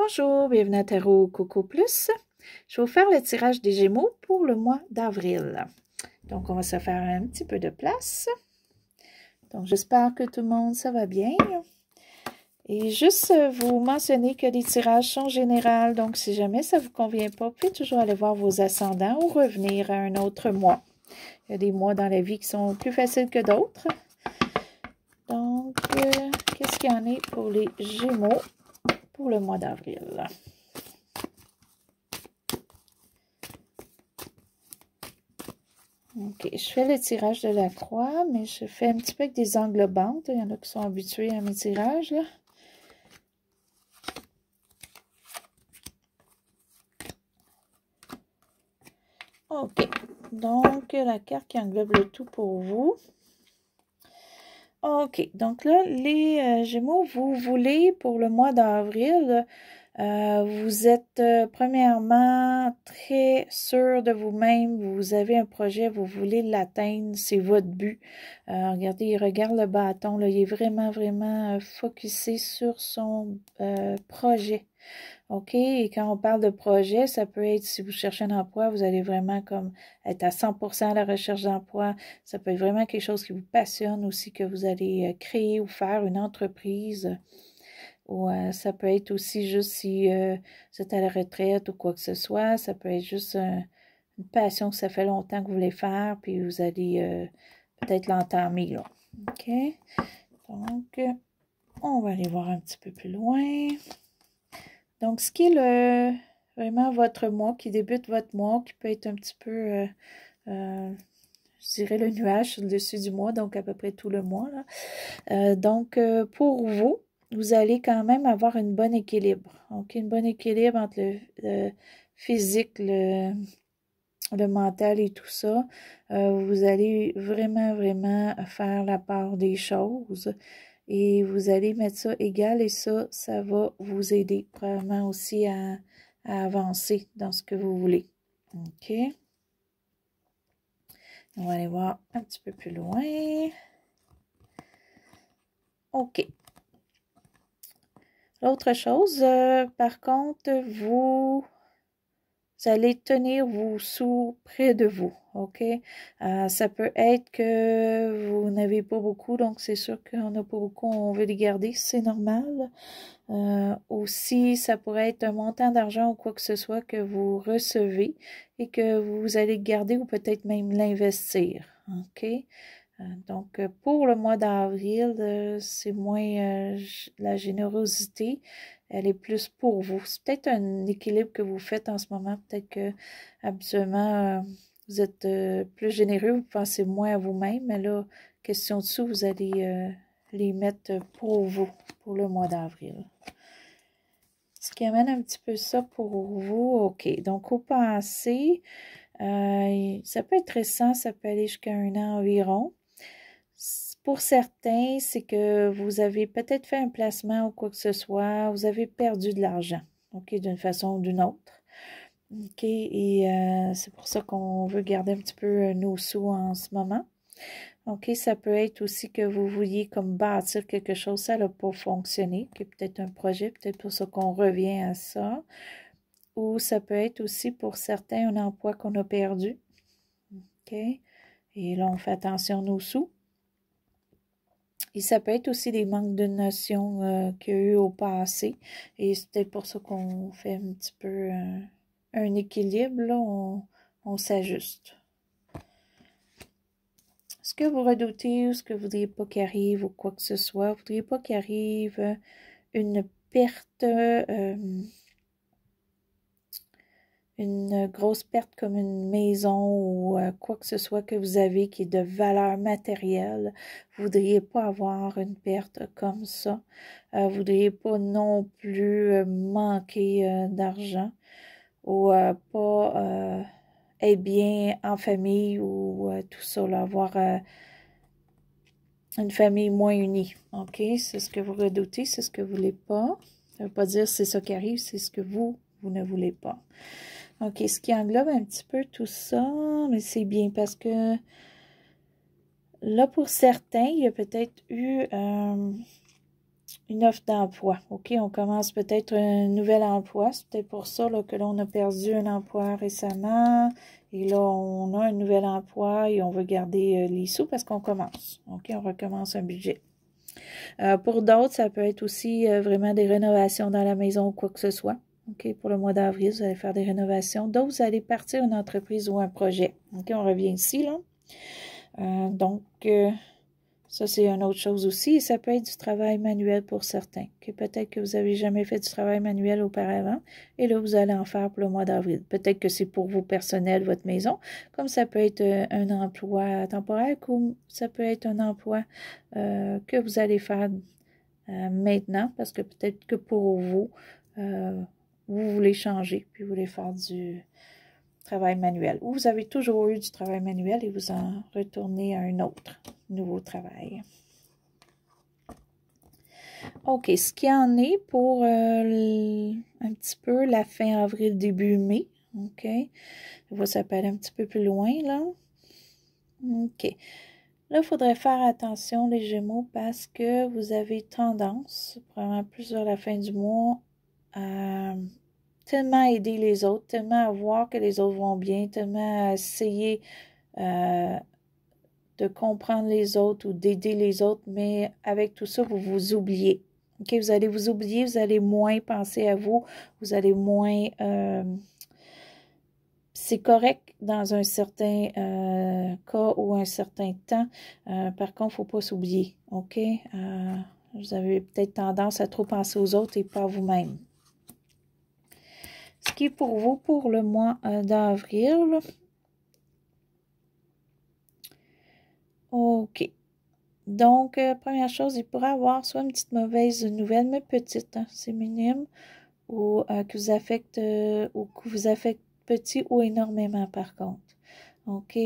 Bonjour, bienvenue à Tarot Coco Plus. Je vais vous faire le tirage des Gémeaux pour le mois d'avril. Donc, on va se faire un petit peu de place. Donc, j'espère que tout le monde, ça va bien. Et juste vous mentionner que les tirages sont généraux. Donc, si jamais ça ne vous convient pas, vous pouvez toujours aller voir vos ascendants ou revenir à un autre mois. Il y a des mois dans la vie qui sont plus faciles que d'autres. Donc, qu'est-ce qu'il y en est pour les Gémeaux pour le mois d'avril? Ok, je fais le tirage de la croix, mais je fais un petit peu avec des englobantes. Il y en a qui sont habitués à mes tirages, là. Ok, donc la carte qui englobe le tout pour vous. Ok, donc là, les Gémeaux, vous voulez pour le mois d'avril, vous êtes premièrement très sûr de vous-même, vous avez un projet, vous voulez l'atteindre, c'est votre but. Regardez, il regarde le bâton, là, il est vraiment focusé sur son projet. OK, et quand on parle de projet, ça peut être, si vous cherchez un emploi, vous allez vraiment comme être à 100% à la recherche d'emploi. Ça peut être vraiment quelque chose qui vous passionne aussi, que vous allez créer ou faire une entreprise. Ou ça peut être aussi juste si vous êtes à la retraite ou quoi que ce soit. Ça peut être juste une passion que ça fait longtemps que vous voulez faire, puis vous allez peut-être l'entamer, là. OK, donc on va aller voir un petit peu plus loin. Donc, ce qui est vraiment votre mois, qui débute votre mois, qui peut être un petit peu, je dirais, le nuage sur le dessus du mois, donc à peu près tout le mois, là. Donc, pour vous, vous allez quand même avoir un bon équilibre. Donc, un bon équilibre entre le physique, le mental et tout ça. Vous allez vraiment faire la part des choses. Et vous allez mettre ça égal et ça va vous aider probablement aussi à avancer dans ce que vous voulez. OK. On va aller voir un petit peu plus loin. OK. L'autre chose, par contre, vous allez tenir vos sous près de vous, OK? Ça peut être que vous n'avez pas beaucoup, donc c'est sûr qu'on n'a pas beaucoup, on veut les garder, c'est normal. Aussi, ça pourrait être un montant d'argent ou quoi que ce soit que vous recevez et que vous allez garder ou peut-être même l'investir, OK? Donc, pour le mois d'avril, c'est moins la générosité, elle est plus pour vous. C'est peut-être un équilibre que vous faites en ce moment. Peut-être que habituellement, vous êtes plus généreux, vous pensez moins à vous-même, mais là, question de sous, vous allez les mettre pour vous, pour le mois d'avril. Ce qui amène un petit peu ça pour vous. OK, donc au passé, ça peut être récent, ça peut aller jusqu'à 1 an environ. Pour certains, c'est que vous avez peut-être fait un placement ou quoi que ce soit, vous avez perdu de l'argent, OK, d'une façon ou d'une autre. OK, et c'est pour ça qu'on veut garder un petit peu nos sous en ce moment. OK, ça peut être aussi que vous vouliez comme bâtir quelque chose, ça n'a pas fonctionné, qui est peut-être un projet, peut-être pour ça qu'on revient à ça. Ou ça peut être aussi pour certains un emploi qu'on a perdu. OK, et là, on fait attention à nos sous. Et ça peut être aussi des manques de notions qu'il y a eu au passé. Et c'est peut-être pour ça qu'on fait un petit peu un équilibre, là, on s'ajuste. Ce que vous redoutez ou ce que vous ne voudriez pas qu'il arrive ou quoi que ce soit, vous ne voudriez pas qu'il arrive une perte, une grosse perte comme une maison ou quoi que ce soit que vous avez qui est de valeur matérielle. Vous ne voudriez pas avoir une perte comme ça. Vous ne voudriez pas non plus manquer d'argent ou pas être bien en famille ou tout ça, là, avoir une famille moins unie. OK? C'est ce que vous redoutez, c'est ce que vous ne voulez pas. Ça ne veut pas dire c'est ça qui arrive, c'est ce que vous ne voulez pas. OK, ce qui englobe un petit peu tout ça, mais c'est bien parce que là, pour certains, il y a peut-être eu une offre d'emploi. OK, on commence peut-être un nouvel emploi. C'est peut-être pour ça là, que l'on a perdu un emploi récemment. Et là, on a un nouvel emploi et on veut garder les sous parce qu'on commence. OK, on recommence un budget. Pour d'autres, ça peut être aussi vraiment des rénovations dans la maison ou quoi que ce soit. OK, pour le mois d'avril, vous allez faire des rénovations. D'autres, vous allez partir une entreprise ou un projet. OK, on revient ici, là. Donc, ça, c'est une autre chose aussi. Et ça peut être du travail manuel pour certains. Peut-être que vous n'avez jamais fait du travail manuel auparavant. Et là, vous allez en faire pour le mois d'avril. Peut-être que c'est pour vous personnel, votre maison. Comme ça peut être un emploi temporaire, comme ça peut être un emploi que vous allez faire maintenant. Parce que peut-être que pour vous, vous voulez changer. Puis vous voulez faire du travail manuel. Ou vous avez toujours eu du travail manuel et vous en retournez à un autre nouveau travail. OK, ce qu'il y en est pour un petit peu la fin avril, début mai. OK, ça peut aller un petit peu plus loin, là. OK. Là, il faudrait faire attention, les Gémeaux, parce que vous avez tendance, probablement plus vers la fin du mois, à tellement aider les autres, tellement à voir que les autres vont bien, tellement à essayer de comprendre les autres ou d'aider les autres, mais avec tout ça, vous vous oubliez. OK, vous allez vous oublier, vous allez moins penser à vous, vous allez moins... c'est correct dans un certain cas ou un certain temps. Par contre, il ne faut pas s'oublier. OK? Vous avez peut-être tendance à trop penser aux autres et pas à vous-même. Ce qui est pour vous pour le mois d'avril. OK. Donc, première chose, il pourrait avoir soit une petite mauvaise nouvelle, mais petite, hein, c'est minime, ou qui vous affecte petit ou énormément par contre. OK.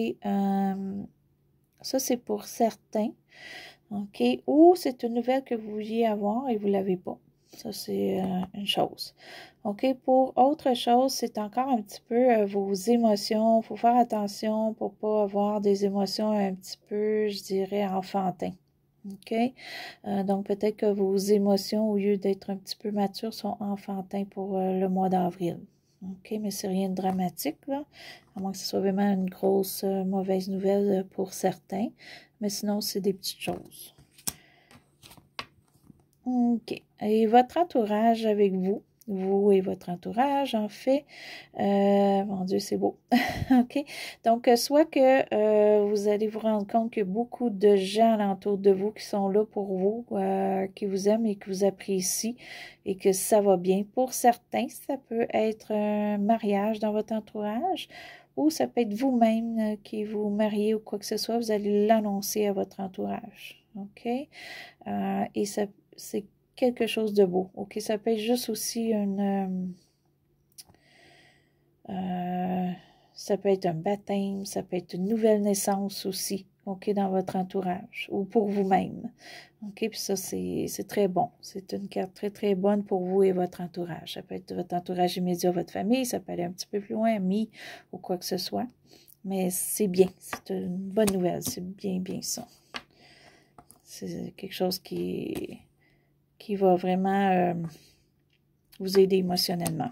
Ça, c'est pour certains. OK. Ou c'est une nouvelle que vous vouliez avoir et vous ne l'avez pas. Ça, c'est une chose. OK. Pour autre chose, c'est encore un petit peu vos émotions. Il faut faire attention pour ne pas avoir des émotions un petit peu, je dirais, enfantines. OK? Donc, peut-être que vos émotions, au lieu d'être un petit peu matures, sont enfantins pour le mois d'avril. OK? Mais c'est rien de dramatique, là. À moins que ce soit vraiment une grosse mauvaise nouvelle pour certains. Mais sinon, c'est des petites choses. OK. Et votre entourage avec vous? Vous et votre entourage, en fait. Mon Dieu, c'est beau. OK? Donc, soit que vous allez vous rendre compte qu'il y a beaucoup de gens alentour de vous qui sont là pour vous, qui vous aiment et qui vous apprécient et que ça va bien. Pour certains, ça peut être un mariage dans votre entourage ou ça peut être vous-même qui vous mariez ou quoi que ce soit. Vous allez l'annoncer à votre entourage. OK? Et ça, c'est quelque chose de beau. OK? Ça peut être juste aussi ça peut être un baptême, ça peut être une nouvelle naissance aussi, OK, dans votre entourage ou pour vous-même. OK, puis ça, c'est très bon. C'est une carte très, très bonne pour vous et votre entourage. Ça peut être votre entourage immédiat, votre famille, ça peut aller un petit peu plus loin, amis ou quoi que ce soit. Mais c'est bien, c'est une bonne nouvelle, c'est bien, bien ça. C'est quelque chose qui va vraiment vous aider émotionnellement.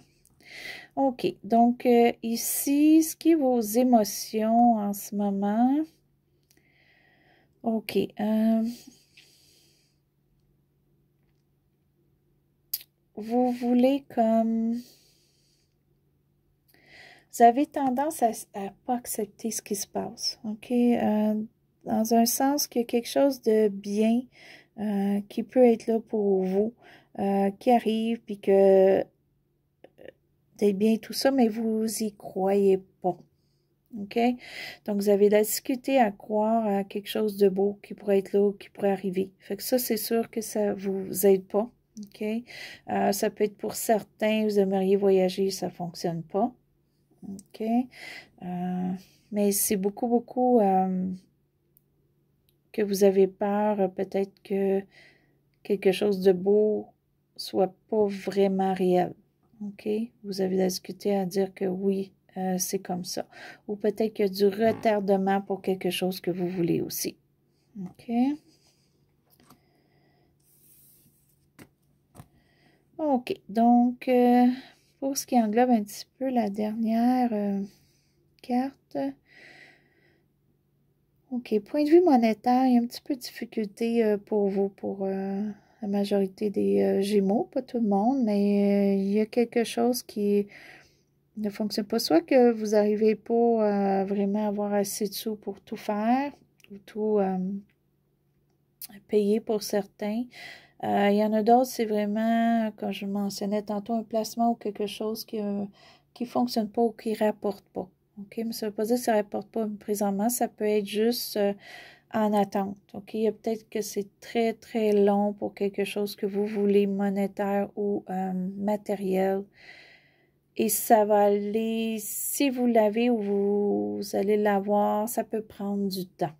OK, donc ici, ce qui est vos émotions en ce moment. OK. Vous voulez comme... Vous avez tendance à ne pas accepter ce qui se passe. OK? Dans un sens qu'il y a quelque chose de bien qui peut être là pour vous, qui arrive, puis que d'être bien tout ça, mais vous y croyez pas. OK? Donc, vous avez de la difficulté à croire à quelque chose de beau qui pourrait être là ou qui pourrait arriver. Fait que ça, c'est sûr que ça vous aide pas. OK? Ça peut être pour certains, vous aimeriez voyager, ça fonctionne pas. OK? Mais c'est beaucoup, beaucoup que vous avez peur, peut-être que quelque chose de beau soit pas vraiment réel. OK? Vous avez la difficulté à dire que oui, c'est comme ça. Ou peut-être qu'il y a du retardement pour quelque chose que vous voulez aussi. OK? OK, donc, pour ce qui englobe un petit peu la dernière carte. OK, point de vue monétaire, il y a un petit peu de difficulté pour vous, pour la majorité des Gémeaux, pas tout le monde, mais il y a quelque chose qui ne fonctionne pas. Soit que vous n'arrivez pas à vraiment avoir assez de sous pour tout faire, ou tout payer pour certains. Il y en a d'autres, c'est vraiment, comme je mentionnais tantôt, un placement ou quelque chose qui ne fonctionne pas ou qui ne rapporte pas. OK, mais ça ne veut pas dire que ça ne rapporte pas présentement, ça peut être juste en attente. OK, il y a peut-être que c'est très, très long pour quelque chose que vous voulez monétaire ou matériel. Et ça va aller, si vous l'avez ou vous allez l'avoir, ça peut prendre du temps.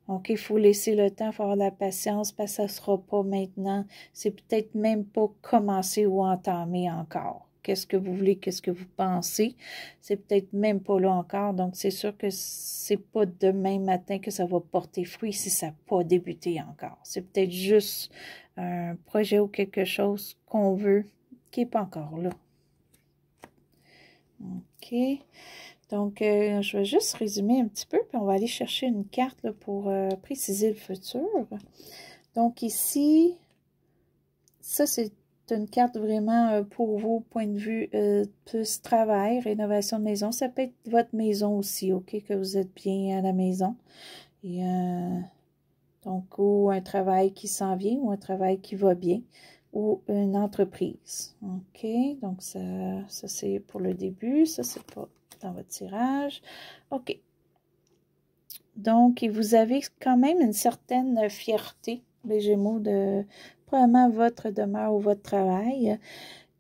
OK, il faut laisser le temps, il faut avoir de la patience parce que ça ne sera pas maintenant. C'est peut-être même pas commencé ou entamé encore. Qu'est-ce que vous voulez, qu'est-ce que vous pensez? C'est peut-être même pas là encore. Donc, c'est sûr que c'est pas demain matin que ça va porter fruit si ça n'a pas débuté encore. C'est peut-être juste un projet ou quelque chose qu'on veut qui n'est pas encore là. OK. Donc, je vais juste résumer un petit peu, puis on va aller chercher une carte là, pour préciser le futur. Donc, ici, ça, c'est une carte vraiment pour vous, point de vue plus travail, rénovation de maison. Ça peut être votre maison aussi, OK, que vous êtes bien à la maison. Et donc, ou un travail qui s'en vient, ou un travail qui va bien, ou une entreprise. OK, donc ça c'est pour le début. Ça, c'est pas dans votre tirage. OK. Donc, vous avez quand même une certaine fierté, les Gémeaux, de probablement votre demeure ou votre travail.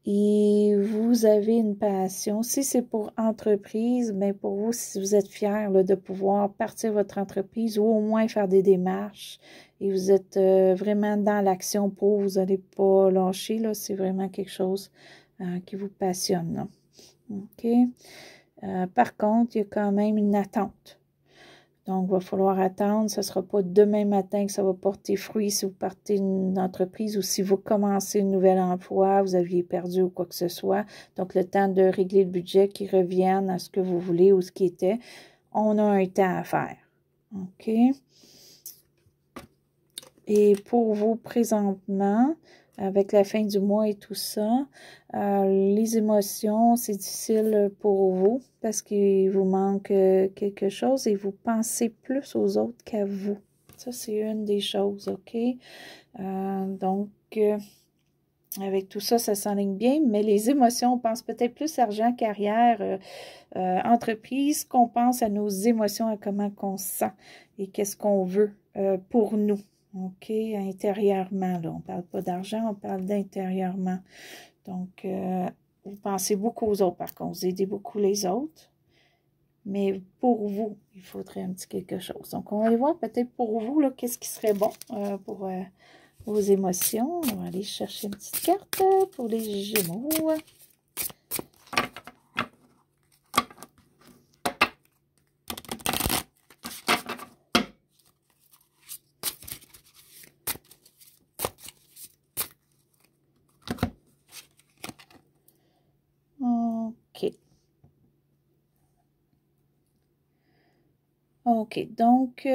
Et vous avez une passion. Si c'est pour entreprise, mais pour vous, si vous êtes fier là, de pouvoir partir votre entreprise ou au moins faire des démarches et vous êtes vraiment dans l'action pour, vous n'allez pas lâcher, là, c'est vraiment quelque chose qui vous passionne. Là. OK. Par contre, il y a quand même une attente. Donc, il va falloir attendre. Ce ne sera pas demain matin que ça va porter fruit si vous partez d'une entreprise ou si vous commencez un nouvel emploi, vous aviez perdu ou quoi que ce soit. Donc, le temps de régler le budget qui revienne à ce que vous voulez ou ce qui était, on a un temps à faire. OK? Et pour vous, présentement, avec la fin du mois et tout ça, les émotions, c'est difficile pour vous parce qu'il vous manque quelque chose et vous pensez plus aux autres qu'à vous. Ça, c'est une des choses, OK? Donc, avec tout ça, ça s'enligne bien, mais les émotions, on pense peut-être plus argent, carrière, entreprise, qu'on pense à nos émotions, à comment on se sent et qu'est-ce qu'on veut pour nous. OK, intérieurement, là. On ne parle pas d'argent, on parle d'intérieurement. Donc, vous pensez beaucoup aux autres, par contre. Vous aidez beaucoup les autres. Mais pour vous, il faudrait un petit quelque chose. Donc, on va aller voir peut-être pour vous, là, qu'est-ce qui serait bon pour vos émotions. On va aller chercher une petite carte pour les Gémeaux. OK. OK, donc,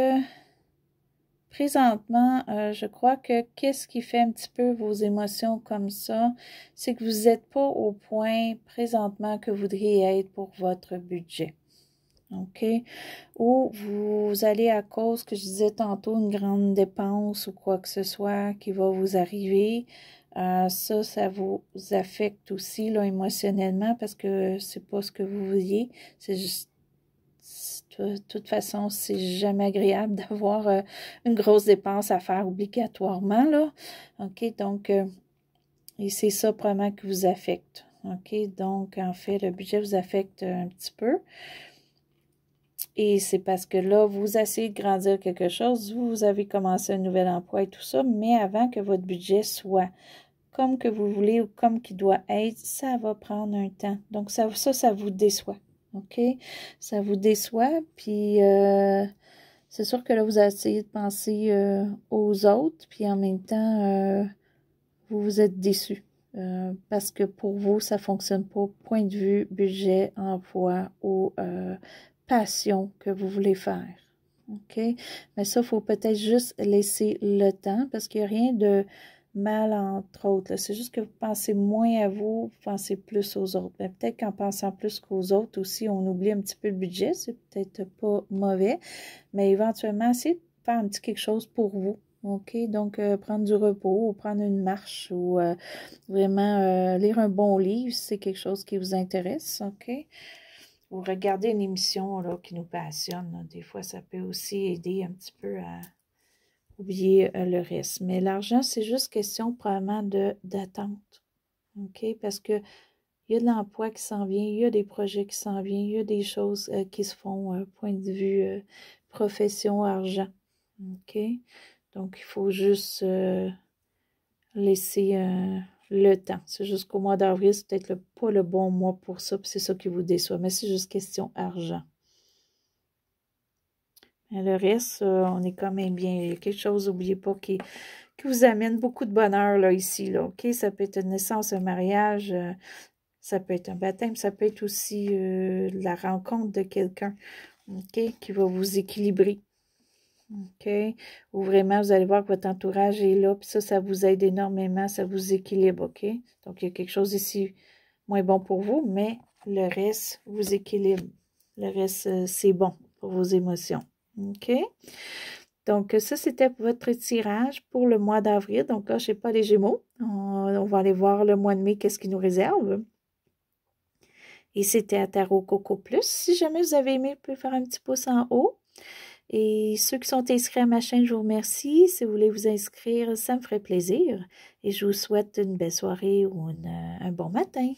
présentement, je crois que qu'est-ce qui fait un petit peu vos émotions comme ça, c'est que vous n'êtes pas au point présentement que vous voudriez être pour votre budget. OK? Ou vous allez à cause, que je disais tantôt, une grande dépense ou quoi que ce soit qui va vous arriver. Ça vous affecte aussi là, émotionnellement parce que c'est pas ce que vous vouliez. C'est juste, de toute façon, c'est jamais agréable d'avoir une grosse dépense à faire obligatoirement, là. OK? Donc, et c'est ça probablement qui vous affecte. OK? Donc, en fait, le budget vous affecte un petit peu. Et c'est parce que là, vous essayez de grandir quelque chose, vous avez commencé un nouvel emploi et tout ça, mais avant que votre budget soit comme que vous voulez ou comme qu'il doit être, ça va prendre un temps. Donc, ça vous déçoit. OK? Ça vous déçoit, puis c'est sûr que là, vous essayez de penser aux autres, puis en même temps, vous êtes déçu parce que pour vous, ça ne fonctionne pas. Point de vue, budget, emploi ou passion que vous voulez faire. OK? Mais ça, il faut peut-être juste laisser le temps parce qu'il n'y a rien de mal entre autres. C'est juste que vous pensez moins à vous, vous pensez plus aux autres. Mais peut-être qu'en pensant plus qu'aux autres aussi, on oublie un petit peu le budget. C'est peut-être pas mauvais. Mais éventuellement, essayez de faire un petit quelque chose pour vous. OK? Donc, prendre du repos ou prendre une marche ou vraiment lire un bon livre si c'est quelque chose qui vous intéresse. OK? Ou regarder une émission là, qui nous passionne. Là. Des fois, ça peut aussi aider un petit peu à oublier le reste. Mais l'argent, c'est juste question probablement d'attente. OK? Parce que il y a de l'emploi qui s'en vient, il y a des projets qui s'en viennent, il y a des choses qui se font, point de vue profession, argent. OK? Donc, il faut juste laisser le temps. C'est juste qu'au mois d'avril, c'est peut-être pas le bon mois pour ça, puis c'est ça qui vous déçoit. Mais c'est juste question argent. Mais le reste, on est quand même bien. Il y a quelque chose, n'oubliez pas, qui vous amène beaucoup de bonheur là, ici. Là, OK? Ça peut être une naissance, un mariage, ça peut être un baptême, ça peut être aussi la rencontre de quelqu'un, OK, qui va vous équilibrer. OK? Ou vraiment, vous allez voir que votre entourage est là, puis ça vous aide énormément, ça vous équilibre, OK? Donc, il y a quelque chose ici moins bon pour vous, mais le reste vous équilibre. Le reste, c'est bon pour vos émotions. OK? Donc, ça, c'était votre tirage pour le mois d'avril. Donc, là, je ne sais pas les Gémeaux. On va aller voir le mois de mai, qu'est-ce qu'il nous réserve. Et c'était à Tarot Coco Plus. Si jamais vous avez aimé, vous pouvez faire un petit pouce en haut. Et ceux qui sont inscrits à ma chaîne, je vous remercie. Si vous voulez vous inscrire, ça me ferait plaisir. Et je vous souhaite une belle soirée ou un bon matin.